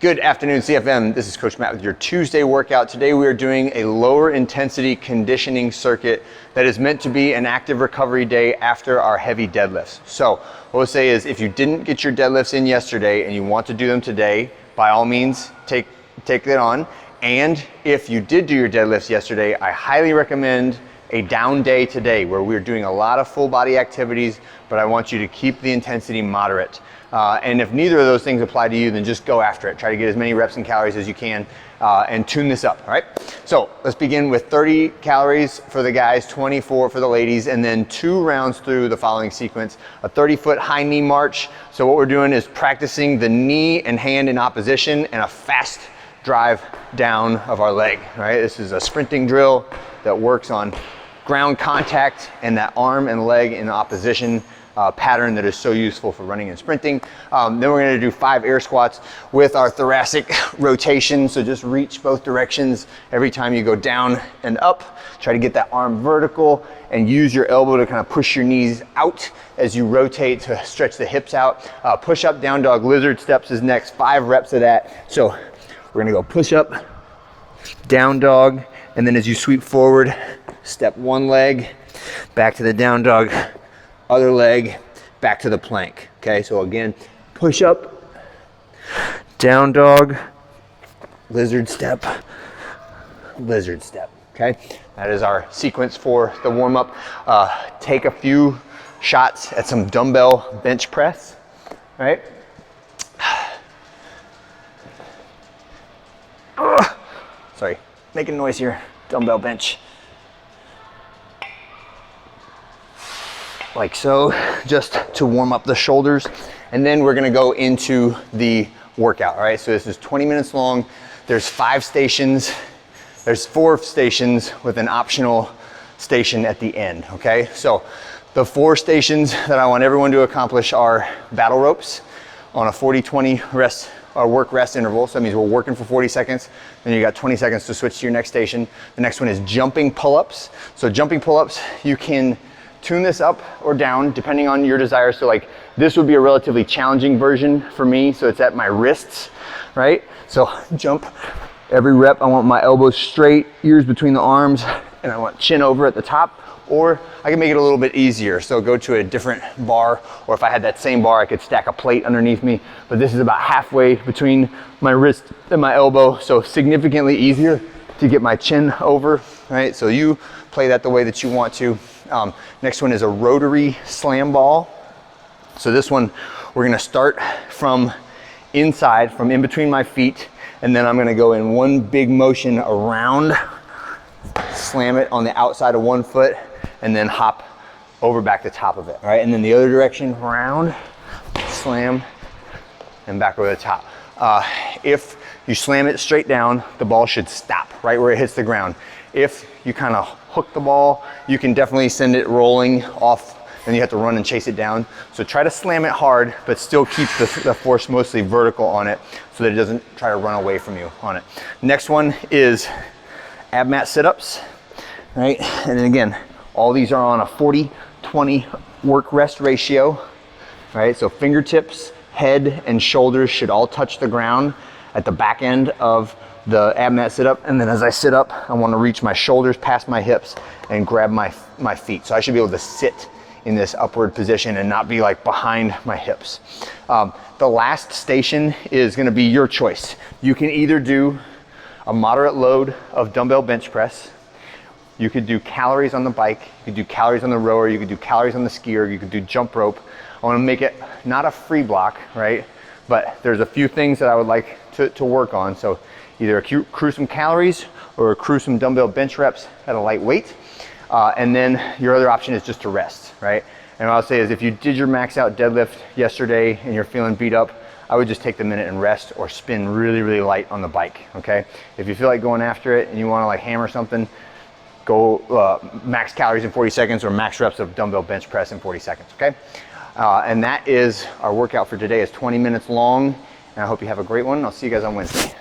Good afternoon, CFM. This is Coach Matt with your Tuesday workout. Today we are doing a lower intensity conditioning circuit that is meant to be an active recovery day after our heavy deadlifts. So what we'll say is if you didn't get your deadlifts in yesterday and you want to do them today, by all means, take it on. And if you did do your deadlifts yesterday, I highly recommend a down day today where we're doing a lot of full body activities, but I want you to keep the intensity moderate. And if neither of those things apply to you, then just go after it. Try to get as many reps and calories as you can and tune this up, all right? So let's begin with 30 calories for the guys, 24 for the ladies, and then 2 rounds through the following sequence. A 30-foot high knee march. So what we're doing is practicing the knee and hand in opposition and a fast drive down of our leg, all right? This is a sprinting drill that works on ground contact and that arm and leg in opposition pattern that is so useful for running and sprinting. Then we're gonna do 5 air squats with our thoracic rotation. So just reach both directions every time you go down and up. Try to get that arm vertical and use your elbow to kind of push your knees out as you rotate to stretch the hips out. Push up, down dog, lizard steps is next, 5 reps of that. So we're gonna go push up, down dog, and then as you sweep forward, step one leg, back to the down dog, other leg, back to the plank. Okay, so again, push up, down dog, lizard step, okay? That is our sequence for the warm up. Take a few shots at some dumbbell bench press, right? Sorry, making noise here, dumbbell bench. Like so, just to warm up the shoulders. And then we're gonna go into the workout, all right? So this is 20 minutes long. There's 5 stations. There's 4 stations with an optional station at the end, okay? So the 4 stations that I want everyone to accomplish are battle ropes on a 40-20 rest or work rest interval. So that means we're working for 40 seconds, then you got 20 seconds to switch to your next station. The next one is jumping pull-ups. So jumping pull-ups, you can tune this up or down depending on your desire. So like this would be a relatively challenging version for me. So it's at my wrists, right? So jump every rep. I want my elbows straight, ears between the arms, and I want chin over at the top. Or I can make it a little bit easier. So go to a different bar, or if I had that same bar, I could stack a plate underneath me. But this is about halfway between my wrist and my elbow. So significantly easier to get my chin over, right? So you play that the way that you want to. Next one is a rotary slam ball. So this one, we're gonna start from inside, from in between my feet, and then I'm gonna go in one big motion around, slam it on the outside of one foot, and then hop over back the top of it, right? And then the other direction, round, slam, and back over the top. If you slam it straight down, the ball should stop right where it hits the ground. If you kind of hook the ball, you can definitely send it rolling off and you have to run and chase it down. So try to slam it hard, but still keep the force mostly vertical on it so that it doesn't try to run away from you on it. Next one is ab mat sit-ups, right? And then again, all these are on a 40-20 work rest ratio, right? So fingertips, head, and shoulders should all touch the ground at the back end of the ab mat sit up. And then as I sit up, I want to reach my shoulders past my hips and grab my feet. So I should be able to sit in this upward position and not be like behind my hips. The last station is going to be your choice. You can either do a moderate load of dumbbell bench press. You could do calories on the bike. You could do calories on the rower. You could do calories on the skier. You could do jump rope. I want to make it not a free block, right? But there's a few things that I would like to work on. So either accrue some calories or accrue some dumbbell bench reps at a light weight. And then your other option is just to rest, right? And what I'll say is if you did your max out deadlift yesterday and you're feeling beat up, I would just take the minute and rest or spin really, really light on the bike, okay? If you feel like going after it and you wanna like hammer something, go max calories in 40 seconds or max reps of dumbbell bench press in 40 seconds, okay? And that is our workout for today. It's 20 minutes long, and I hope you have a great one. I'll see you guys on Wednesday.